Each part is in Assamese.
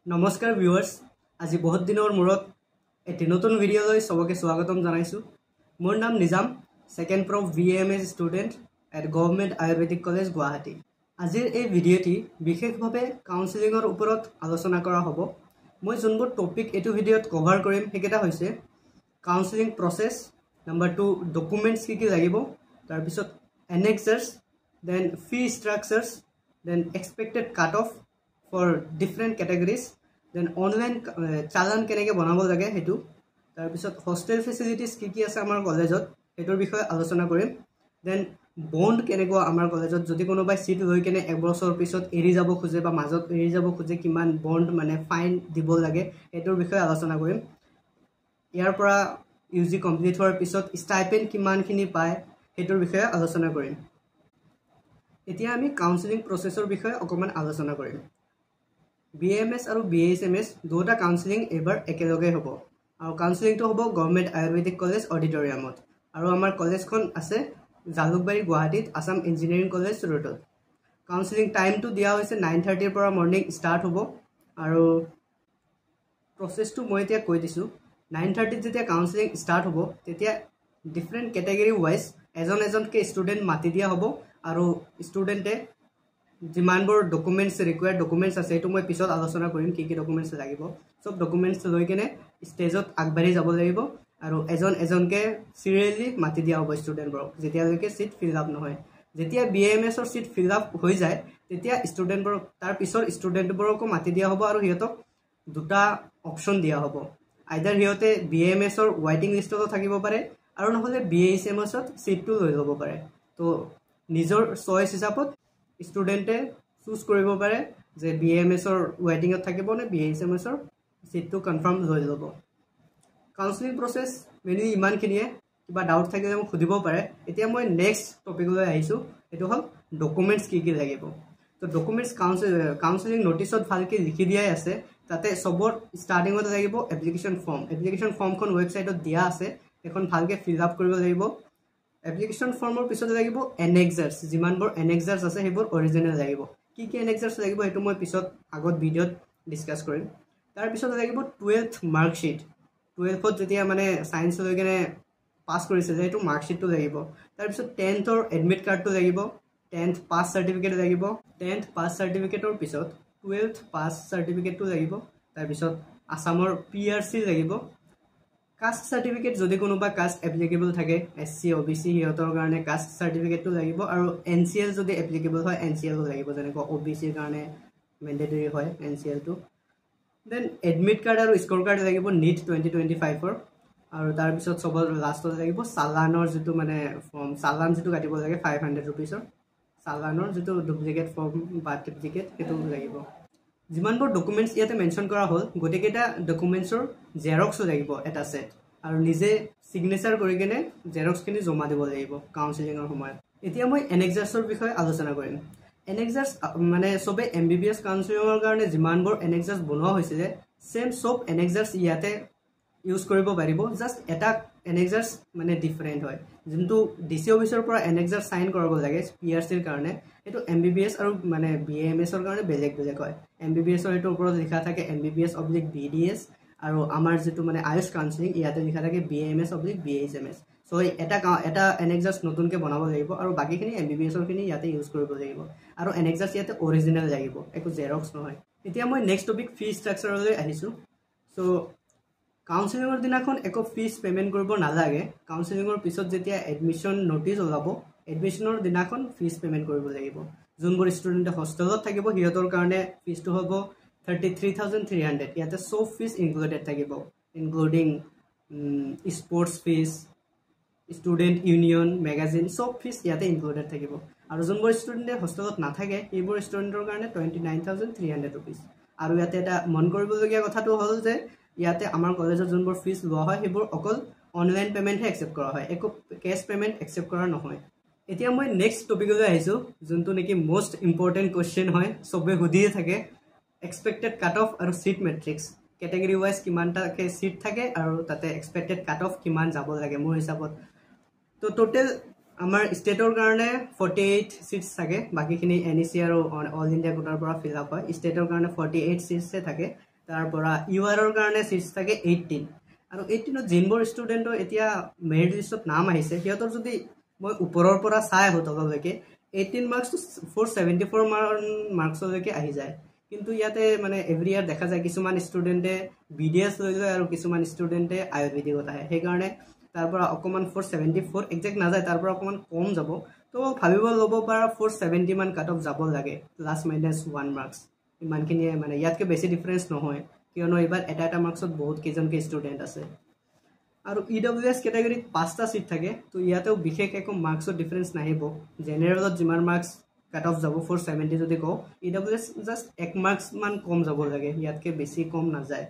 নমস্কাৰ ভিউয়াৰ্স আজি বহুত দিনৰ মূৰত এটি নতুন ভিডিও লৈ সবকে স্বাগতম জনাইছো মোৰ নাম Nizam second prof BMS student at government Ayurvedic college Guwahati আজিৰ এই ভিডিওটি বিশেষভাৱে কাউন্সেলিংৰ ওপৰত আলোচনা কৰা হ'ব মই যোনবোৰ টপিক এটো ভিডিওত কভাৰ কৰিম হেকেটা হৈছে কাউন্সেলিং প্ৰসেস নাম্বাৰ 2 ডকুমেন্টস কি লাগিব তাৰ পিছত annexures then fee structures then expected cut off for different categories then online challan কেনেকৈ বনাব লাগে হেতু তাৰ পিছত হোস্টেল ফেসিলিটিজ কি আছে আমাৰ কলেজত হেতুৰ বিষয়ে আলোচনা কৰিম দেন বন্ড কেনেকৈ আমাৰ কলেজত যদি কোনোবাই সিট লৈ কেনে এক বছৰ পিছত এৰি যাব খুজে বা মাজত এৰি যাব খুজে কিমান বন্ড মানে ফাইন দিব লাগে হেতুৰ বিষয়ে আলোচনা কৰিম ইয়াৰ পৰা ইউজি কমপ্লিট হোৱাৰ পিছত স্টাইপেন্ড কিমানখিনি পায় হেতুৰ বিষয়ে আলোচনা কৰিম এতিয়া আমি কাউন্সেলিং প্ৰসেসৰ বিষয়ে অকমান আলোচনা কৰিম BMS আৰু BHMS দুটা কাউন্সেলিং এবাৰ একেলগে হ'ব আৰু কাউন্সেলিংটো হ'ব গভৰ্নমেন্ট আয়ুৰ্বেদিক কলেজ অডিটৰিয়ামত আৰু আমাৰ কলেজখন আছে জালুকবাৰী গুৱাহাটীত আসাম ইঞ্জিনিয়াৰিং কলেজ ৰোডত কাউন্সেলিং টাইমটো দিয়া হৈছে 9:30 ৰ পৰা মৰ্নিং ষ্টাৰ্ট হ'ব আৰু প্ৰসেসটো মই এতিয়া কৈ দিছো 9:30 যেতিয়া কাউন্সেলিং ষ্টাৰ্ট হ'ব তেতিয়া ডিফাৰেন্ট ক্যাটাগৰী ওয়াইজ এজনকে ষ্টুডেন্ট মাতি দিয়া হ'ব আৰু ষ্টুডেন্টে যিমানবোৰ ডকুমেন্টস ৰিকোয়াৰ্ড ডকুমেন্টস আছে এটো মই পিছত আলোচনা কৰিম কি ডকুমেন্টস লাগিব সব ডকুমেন্টস লৈ কেনে ষ্টেজত আগবাঢ়ি যাব লাগিব আৰু এজনকে সিৰিয়ালি মাতি দিয়া হ'ব ষ্টুডেন্টবোৰক যেতিয়ালৈকে সিট ফিল আপ নহয় যেতিয়া BMS ৰ সিট ফিল আপ হৈ যায় তেতিয়া ষ্টুডেন্টবোৰক তাৰ পিছৰ ষ্টুডেন্টবোৰকো মাতি দিয়া হ'ব আৰু হিয়তক দুটা অপচন দিয়া হ'ব আইদাৰ হিয়তে BMS ৰ ওয়েটিং লিষ্টতো থাকিব পাৰে আৰু নহলে BHMS ত সিটটো লৈ ল'ব পাৰে তো নিজৰ চয়েস হিচাপত ষ্টুডেন্টে চুজ কৰিব পাৰে যে BMS ৰ ওয়েটিংত থাকিব নে BHMS ৰ সিটটো কনফাৰ্ম হৈ যাব কাউন্সেলিং প্ৰসেস মেনি ইমানখিনিয়ে কিবা ডাউট থাকিলে মোক খুদিব পাৰে এতিয়া মই নেক্সট টপিকলৈ আহিছো এটো হল ডকুমেন্টস কি লাগিব তো ডকুমেন্টস কাউন্সেলিং নোটিছত ভালকে লিখি দিয়াই আছে তাতে সবৰ ষ্টাৰ্টিংত লাগিব এপ্লিকেশন ফৰ্মখন ওয়েবসাইটত দিয়া আছে এখন ভালকে ফিল আপ কৰিব লাগিব এপ্লিকেশন ফৰ্মৰ পিছত লাগিব এনেক্সাৰ্স যিমানবোৰ এনেক্সাৰ্স আছে হেবোৰ অৰিজিনাল লাগিব কি এনেক্সাৰ্স লাগিব এটো মই পিছত আগত ভিডিওত ডিসকাস কৰিম তাৰ পিছত লাগিব 12th মাৰ্কশিট 12th যেতিয়া মানে সায়েন্স লৈ কেনে পাস কৰিছে যে এটো মাৰ্কশিটটো লাগিব তাৰ পিছত 10th ৰ এডমিট কাৰ্ডটো লাগিব 10th পাস সাৰ্টিফিকেট লাগিব 10th পাস সাৰ্টিফিকেটৰ পিছত 12th পাস সাৰ্টিফিকেটটো লাগিব তাৰ পিছত আসামৰ PRC লাগিব কাষ্ট সাৰ্টিফিকেট যদি কোনোবা কাষ্ট এপ্লিকেবল থাকে SC OBC হিয়তৰ কাৰণে কাষ্ট সাৰ্টিফিকেটটো লাগিব আৰু NCL যদি এপ্লিকেবল হয় NCL লাগিব যেনেকৈ OBC ৰ কাৰণে ম্যান্ডেটৰি হয় NCL টো দেন এডমিট কাৰ্ড আৰু স্কোৰ কাৰ্ড লাগিব NEET 2025 ৰ আৰু তাৰ পিছত সবৰ লাষ্টত লাগিব চালানৰ যেটো মানে ফৰ্ম চালান যেটো কাটিব লাগে 500 रुपीसৰ চালানৰ যেটো ডুপ্লিকেট ফৰ্ম বা ডুপ্লিকেট এটো লাগিব যিমানবোৰ ডকুমেন্টস ইয়াতে মেনশন কৰা হল গটেকেটা ডকুমেন্টসৰ জেৰক্স লাগিব এটা সেট আৰু নিজে সিগনেচাৰ কৰি কেনে জেৰক্স খিনি জমা দিব লাগিব কাউন্সেলিংৰ সময়ত এতিয়া মই এনেক্সাৰ্সৰ বিষয়ে আলোচনা কৰিম এনেক্সাৰ্স মানে সবে MBBS কাউন্সেলিংৰ কাৰণে যিমানবোৰ এনেক্সাৰ্স বনোৱা হৈছিল সেম সব এনেক্সাৰ্স ইয়াতে ইউজ কৰিব পাৰিব জাস্ট এটা এনেক্সাৰ্স মানে ডিফাৰেন্ট হয় যোনটো DC অফিচৰ পৰা এনেক্সাৰ্স সাইন কৰিব লাগে PRC ৰ কাৰণে এটো MBBS আৰু মানে BMS ৰ কাৰণে বেলেগ হয় MBBS ৰ এটো ওপৰত লিখা থাকে MBBS/BDS আৰু আমাৰ যেটো মানে আয়ুষ কাউন্সেলিং ইয়াতে লিখা থাকে BMS/BHMS সো এটা এনেক্সাৰ্স নতুনকে বনাব লাগিব আৰু বাকিখিনি MBBS ৰ খিনি ইয়াতে ইউজ কৰিব লাগিব আৰু এনেক্সাৰ্স ইয়াতে অৰিজিনাল লাগিব একো জেৰক্স নহয় এতিয়া মই নেক্সট টপিক ফি ষ্ট্ৰাকচাৰলৈ আহিছো সো কাউন্সেলিংৰ দিনাখন একো ফিস পেমেন্ট কৰিব নালাগে কাউন্সেলিংৰ পিছত যেতিয়া এডমিশন নোটিস ওলাব এডমিশনৰ দিনাখন ফিস পেমেন্ট কৰিব লাগিব যোনবোৰ ষ্টুডেন্টে হোস্টেলত থাকিব হিয়তৰ কাৰণে ফিসটো হ'ব 33300 ইয়াতে সব ফিস ইনক্লুডেড থাকিব ইনক্লুডিং স্পোর্টস ফিস স্টুডেন্ট ইউনিয়ন ম্যাগাজিন সব ফিস ইয়াতে ইনক্লুডেড থাকিব আৰু যোনবোৰ ষ্টুডেন্টে হোস্টেলত নাথাকে এইবোৰ ষ্টুডেন্টৰ কাৰণে 29300 रुपीस আৰু ইয়াতে এটা মন কৰিবলগীয়া কথাটো হ'ল যে ইয়াতে আমাৰ কলেজৰ যোনবোৰ ফিস লোৱা হয় হেবোৰ অকল অনলাইন পেমেন্ট হে একসেপ্ট কৰা হয় একো ক্যাশ পেমেন্ট একসেপ্ট কৰা নহয় এতিয়া মই নেক্সট টপিকলৈ আহিছো যোনটো নেকি মোস্ট ইম্পৰ্টেন্ট কোৱেশ্চন হয় সবে হুদিয়ে থাকে এক্সপেক্টেড কাট অফ আৰু সিট মেট্ৰিক্স ক্যাটাগৰী ওয়াইজ কিমানটা সিট থাকে আৰু তাতে এক্সপেক্টেড কাট অফ কিমান যাব লাগে মোৰ হিচাপত তো টোটাল আমাৰ ষ্টেটৰ কাৰণে 48 সিটস থাকে বাকিখিনি NEC আৰু অল ইন্ডিয়া কোটাৰ পৰা ফিল আপ হয় ষ্টেটৰ কাৰণে 48 সিটস থাকে তাৰ পৰা ইউআৰৰ কাৰণে সিটছ থাকে 18 আৰু 18ত জিনবোৰ ষ্টুডেণ্টৰ এতিয়া মেৰিট লিষ্টত নাম আহিছে সিহঁতৰ যদি মই ওপৰৰ পৰা চাই আহোঁ তললৈকে 18 মাৰ্কছ টু 474 মাৰ্কছলৈকে আহি যায় কিন্তু ইয়াতে মানে এভৰি ইয়াৰ দেখা যায় কিছুমান ষ্টুডেণ্টে বিডিএছ লৈ লয় আৰু কিছুমান ষ্টুডেণ্টে আয়ুৰ্বেদিকত আহে সেইকাৰণে তাৰ পৰা অকণমান 474 একজেক্ট নাযায় তাৰ পৰা অকণমান কম যাব তো ভাবিব ল'ব পৰা 470 মান কাট অফ যাব লাগে প্লাছ মাইনাছ 1 মাৰ্কছ ইমানখিনিয়ে মানে ইয়াতকৈ বেছি ডিফাৰেঞ্চ নহয় কিয়নো এইবাৰ এটা মাৰ্কছত বহুত কেইজনকে ষ্টুডেণ্ট আছে আৰু ইডব্লিউএছ কেটেগৰীত 5টা সিট থাকে তো ইয়াতেও বিশেষ একো মাৰ্কছৰ ডিফাৰেঞ্চ নাহিব জেনেৰেলত যিমান মাৰ্কছ কাট অফ যাব 470 যদি কওঁ ইডব্লিউএছ জাষ্ট 1 মাৰ্কছ মান কম যাব লাগে ইয়াতকৈ বেছি কম নাযায়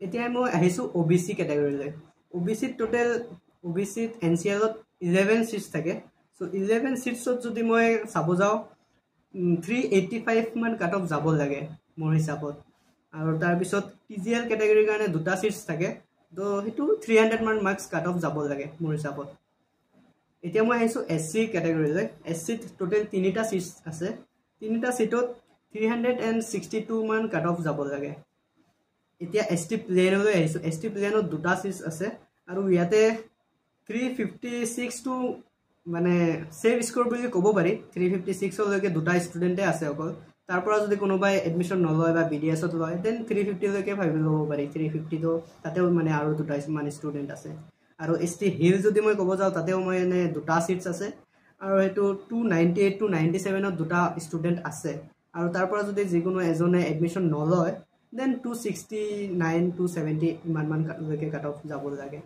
এতিয়া মই আহিছোঁ OBC কেটেগৰীলৈ OBCত টোটেল OBCত NCLত 11 সিটছ থাকে সো 11 সিটছত যদি মই চাব যাওঁ 385 মান কাট অফ যাব লাগে মোৰ হিচাপত আৰু তাৰপিছত TGL কেটেগৰীৰ কাৰণে 2টা সিটছ থাকে তো সেইটো 300 মান মাৰ্কছ কাট অফ যাব লাগে মোৰ হিচাপত এতিয়া মই আহিছোঁ SC কেটেগৰীলৈ SCত টোটেল 3টা সিটছ আছে 3টা সিটত 362 মান কাট অফ যাব লাগে এতিয়া ST প্লেনলৈ আহিছোঁ ST প্লেনত 2টা সিটছ আছে আৰু ইয়াতে 356 টু মানে সেভ স্কোৰ বুলি ক'ব পাৰি 356লৈকে 2টা ষ্টুডেণ্টে আছে অকল তাৰ পৰা যদি কোনোবাই এডমিশ্যন নলয় বা BDSত লয় দেন 350লৈকে ভাবি ল'ব পাৰি 350 তো তাতেও মানে আৰু 2টা মান ষ্টুডেণ্ট আছে আৰু ST হিল যদি মই ক'ব যাওঁ তাতেও মই এনে 2টা সিটছ আছে আৰু সেইটো 298 টু 97ত 2টা ষ্টুডেণ্ট আছে আৰু তাৰ পৰা যদি যিকোনো এজনে এডমিশ্যন নলয় দেন 269 টু 70 ইমানলৈকে কাট অফ যাব লাগে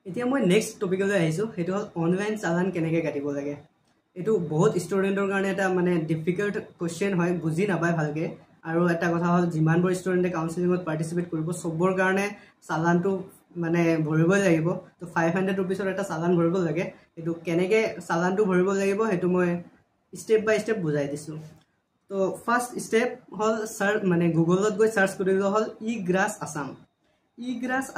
এতিয়া মই নেক্সট টপিকলৈ আহিছোঁ সেইটো হ'ল অনলাইন চালান কেনেকৈ কাটিব লাগে এইটো বহুত ষ্টুডেণ্টৰ কাৰণে এটা মানে ডিফিকাল্ট কুৱেশ্যন হয় বুজি নাপায় ভালকৈ আৰু এটা কথা হ'ল যিমানবোৰ ষ্টুডেণ্টে কাউন্সেলিঙত পাৰ্টিচিপেট কৰিব চবৰ কাৰণে চালানটো মানে ভৰিবই লাগিব তো 500 ৰুপিছৰ এটা চালান ভৰিব লাগে এইটো কেনেকৈ চালানটো ভৰিব লাগিব সেইটো মই ষ্টেপ বাই ষ্টেপ বুজাই দিছোঁ তো ফাৰ্ষ্ট ষ্টেপ হ'ল মানে গুগলত গৈ চাৰ্চ কৰিব হ'ল ইগ্ৰাছ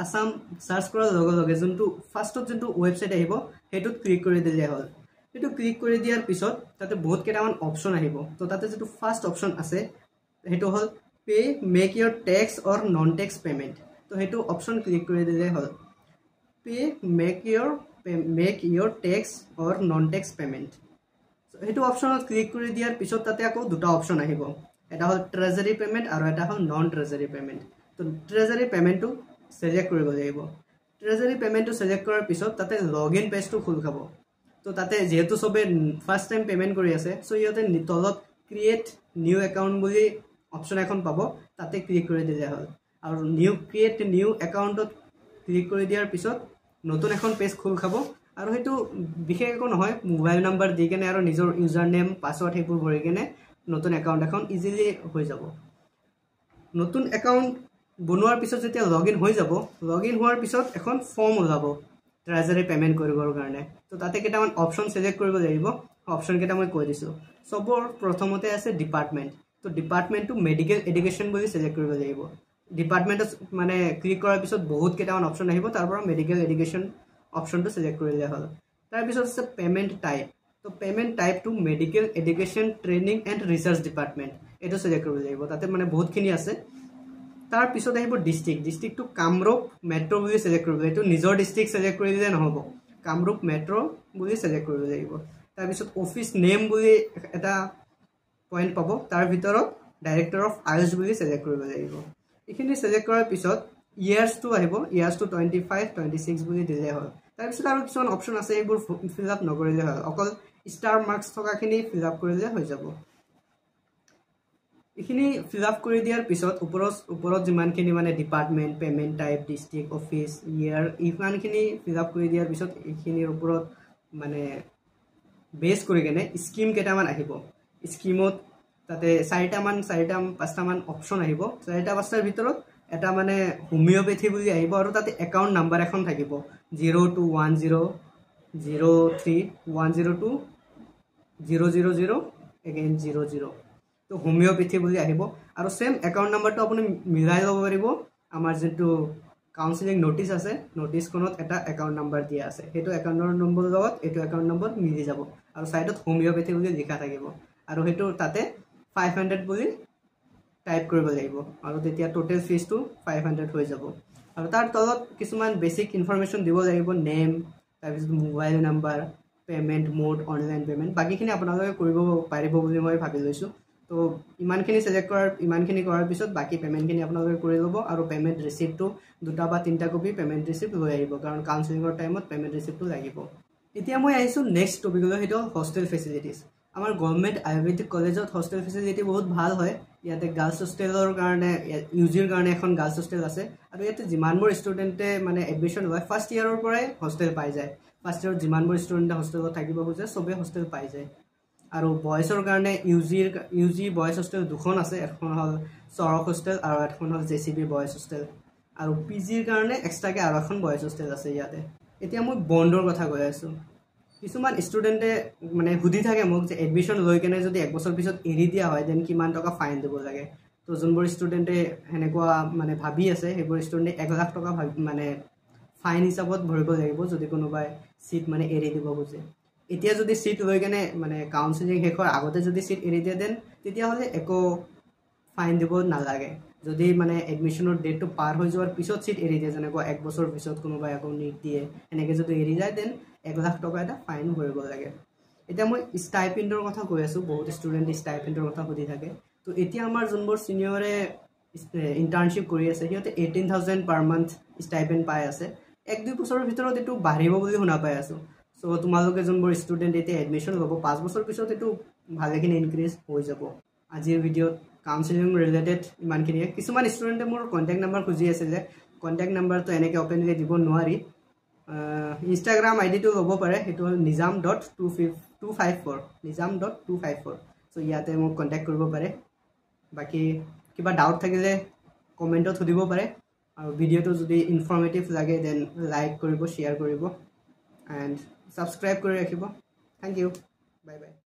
আছাম চাৰ্চ কৰাৰ লগে লগে যোনটো ফাৰ্ষ্টত যোনটো ৱেবছাইট আহিব সেইটোত ক্লিক কৰি দিলে হ'ল সেইটো ক্লিক কৰি দিয়াৰ পিছত তাতে বহুত কেইটামান অপশ্যন আহিব তো তাতে যিটো ফাৰ্ষ্ট অপশ্যন আছে সেইটো হ'ল পে মেক ইয়ৰ টেক্স অৰ নন টেক্স পে'মেণ্ট তো সেইটো অপশ্যন ক্লিক কৰি দিলে হ'ল পে মেক ইয়ৰ টেক্স অৰ নন টেক্স পে'মেণ্ট সেইটো অপশ্যনত ক্লিক কৰি দিয়াৰ পিছত তাতে আকৌ 2টা অপশ্যন আহিব এটা হ'ল ট্ৰেজাৰী পে'মেণ্ট আৰু এটা হ'ল নন ট্ৰেজাৰী পে'মেণ্ট তো ট্ৰেজাৰী পে'মেণ্টটো ছিলেক্ট কৰিব লাগিব ট্ৰেজাৰী পে'মেণ্টটো ছিলেক্ট কৰাৰ পিছত তাতে লগইন পেজটো খোল খাব তো তাতে যেহেতু সবে ফাৰ্ষ্ট টাইম পে'মেণ্ট কৰি আছে সো ইহঁতে তলত ক্ৰিয়েট নিউ একাউণ্ট বুলি অপশ্যন এখন পাব তাতে ক্লিক কৰি দিলে হ'ল আৰু ক্ৰিয়েট নিউ একাউণ্টত ক্লিক কৰি দিয়াৰ পিছত নতুন এখন পেজ খোল খাব আৰু সেইটো বিশেষ একো নহয় মোবাইল নাম্বাৰ দি কেনে আৰু নিজৰ ইউজাৰ নেম পাছৱৰ্ড সেইবোৰ ভৰি কেনে নতুন একাউণ্ট এখন ইজিলি হৈ যাব নতুন একাউণ্ট বনোৱাৰ পিছত যেতিয়া লগইন হৈ যাব লগইন হোৱাৰ পিছত এখন ফৰ্ম ওলাব ট্ৰেজাৰী পে'মেণ্ট কৰিবৰ কাৰণে তো তাতে কেইটামান অপশ্যন ছিলেক্ট কৰিব লাগিব অপশ্যন কেইটা মই কৈ দিছোঁ চবৰ প্ৰথমতে আছে ডিপাৰ্টমেণ্ট তো ডিপাৰ্টমেণ্টটো মেডিকেল এডুকেশ্যন বুলি ছিলেক্ট কৰিব লাগিব ডিপাৰ্টমেণ্টত মানে ক্লিক কৰাৰ পিছত বহুত কেইটামান অপশ্যন আহিব তাৰ পৰা মেডিকেল এডুকেশ্যন অপশ্যনটো ছিলেক্ট কৰিলে হ'ল তাৰপিছত আছে পে'মেণ্ট টাইপ তো পে'মেণ্ট টাইপটো medical education training and research department এইটো ছিলেক্ট কৰিব লাগিব তাতে মানে বহুতখিনি আছে তাৰপিছত আহিব ডিষ্ট্ৰিক্টটো কামৰূপ মেট্ৰ' বুলি ছিলেক্ট কৰিব এইটো নিজৰ ডিষ্ট্ৰিক্ট ছিলেক্ট কৰি দিলে নহ'ব কামৰূপ মেট্ৰ' বুলি ছিলেক্ট কৰিব লাগিব তাৰপিছত অফিচ নেম বুলি এটা পইণ্ট পাব তাৰ ভিতৰত ডাইৰেক্টৰ অফ আয়ুষ বুলি ছিলেক্ট কৰিব লাগিব এইখিনি ছিলেক্ট কৰাৰ পিছত ইয়াৰ্ছটো আহিব ইয়াৰ্ছটো 25-26 বুলি দিলে হ'ল তাৰপিছত আৰু কিছুমান অপশ্যন আছে এইবোৰ ফিল আপ নকৰিলে হ'ল অকল ষ্টাৰ মাৰ্কছ থকাখিনি ফিল আপ কৰিলে হৈ যাব এইখিনি ফিল আপ কৰি দিয়াৰ পিছত ওপৰত যিমানখিনি মানে department payment type district office ইয়াৰ ইমানখিনি ফিল আপ কৰি দিয়াৰ পিছত এইখিনিৰ ওপৰত মানে বেছ কৰি কেনে স্কিম কেইটামান আহিব স্কিমত তাতে 4-5টামান অপশ্যন আহিব 4-5টাৰ ভিতৰত এটা মানে হোমিঅ'পেথি বুলি আহিব আৰু তাতে একাউণ্ট নাম্বাৰ এখন থাকিব 021003102000 এগেইন 00 তো হোমিঅ'পেথি বুলি আহিব আৰু সেম একাউণ্ট নাম্বাৰটো আপুনি মিলাই ল'ব পাৰিব আমাৰ যোনটো কাউন্সেলিং নোটিছ আছে নোটিছখনত এটা একাউণ্ট নাম্বাৰ দিয়া আছে সেইটো একাউণ্টৰ নম্বৰৰ লগত এইটো একাউণ্ট নম্বৰ মিলি যাব আৰু সাইডত হোমিঅ'পেথি বুলি লিখা থাকিব আৰু সেইটো তাতে 500 বুলি টাইপ কৰিব লাগিব আৰু তেতিয়া টোটেল ফিজটো 500 হৈ যাব আৰু তাৰ তলত কিছুমান বেসিক ইনফৰমেশন দিব লাগিব নেম তাৰপিছত mobile number payment mode online payment বাকিখিনি আপোনালোকে কৰিব পাৰিব বুলি মই ভাবি লৈছো তো ইমানখিনি সিলেক্ট কৰাৰ পিছত বাকি পেমেন্টখিনি আপোনালোকে কৰি ল'ব আৰু পেমেন্ট ৰিসিপ্টটো দুটা বা তিনটা কপি পেমেন্ট ৰিসিপ্ট লৈ আহিব কাৰণ কাউন্সেলিংৰ টাইমত পেমেন্ট ৰিসিপ্টটো লাগিব এতিয়া মই আহিছো নেক্সট টপিকলৈ হেটো হোস্টেল ফেসিলিটিজ আমাৰ গভৰ্নমেন্ট আয়ুৰ্বেদিক কলেজত হোস্টেল ফেসিলিটি বহুত ভাল হয় ইয়াতে গাৰ্লছ হোস্টেলৰ কাৰণে ইউজিৰ কাৰণে এখন গাৰ্লছ হোস্টেল আছে আৰু ইয়াতে যিমানবোৰ ষ্টুডেন্টে মানে এডমিশন লয় ফাৰ্স্ট ইয়াৰৰ পৰাই হোস্টেল পাই যায় ফাৰ্স্ট ইয়াৰত যিমানবোৰ ষ্টুডেন্ট হোস্টেলত থাকিব খোজে সবে হোস্টেল পাই যায় আৰু বয়সৰ কাৰণে ইউজি বয়স হোস্টেল দুখন আছে এখন হল চৰক হোস্টেল আৰু এখন হল জেচিবি বয়স হোস্টেল আৰু পিজিৰ কাৰণে এক্সট্ৰাকে আৰু এখন বয়স হোস্টেল আছে ইয়াতে এতিয়া মই বন্ডৰ কথা কৈ আছো কিছুমান ষ্টুডেন্টে মানে হুদি থাকে মোক যে এডমিশন লৈ কেনে যদি এক বছৰ পিছত এৰি দিয়া হয় দেন কিমান টকা ফাইন দিব লাগে তো যোনবোৰ ষ্টুডেন্টে হেনেকুৱা মানে ভাবি আছে সেইবোৰ ষ্টুডেন্টে 1 লাখ টকা মানে ফাইন হিচাপত ভৰিব লাগিব যদি কোনোবাই সিট মানে এৰি দিব খুজে এতিয়া যদি সিট লৈ কেনে মানে কাউন্সেলিং হেকৰ আগতে যদি সিট এৰি দিয়ে দেন তেতিয়া হলে একো ফাইন দিব নালাগে যদি মানে এডমিশনৰ ডেটটো পাৰ হৈ যোৱাৰ পিছত সিট এৰি দিয়ে যেনেকৈ 1 বছৰ পিছত কোনোবাই আকৌ নিট দিয়ে এনেকে যদি এৰি যায় দেন 1 লাখ টকা এটা ফাইন ভৰিব লাগে এতিয়া মই স্টাইপেন্ডৰ কথা কৈ আছো বহুত ষ্টুডেন্ট স্টাইপেন্ডৰ কথা সুধি থাকে তো এতিয়া আমাৰ যোনবোৰ সিনিয়ৰে ইন্টাৰ্নশিপ কৰি আছে সিহঁতে 18000 পাৰ মান্থ স্টাইপেন্ড পাই আছে 1-2 বছৰৰ ভিতৰত এটো বাঢ়িব বুলি শুনা পাই আছো সো তোমালোকে যোনবোৰ ষ্টুডেন্ট এতিয়া এডমিশন ল'ব 5 বছৰ পিছত এটো ভালেখিনি ইনক্ৰিজ হৈ যাব আজিৰ ভিডিঅ'ত কাউন্সেলিং ৰিলেটেড ইমানখিনি কিছুমান ষ্টুডেন্টে মোৰ কন্টাক্ট নাম্বাৰ খুজি আছিল যে কন্টাক্ট নাম্বাৰটো এনেকে ওপেনলি দিব নোৱাৰি ইনষ্টাগ্ৰাম আইডিটো ল'ব পাৰে হেতু nizam.254 nizam.254 সো ইয়াতে মোক কন্টাক্ট কৰিব পাৰে বাকি কিবা ডাউট থাকিলে কমেন্টত সুধিব পাৰে আৰু ভিডিঅ'টো যদি ইনফৰমেটিভ লাগে দেন লাইক কৰিব শেয়াৰ কৰিব এণ্ড সাবস্ক্ৰাইব কৰি ৰাখিব থ্যাংক ইউ বাই বাই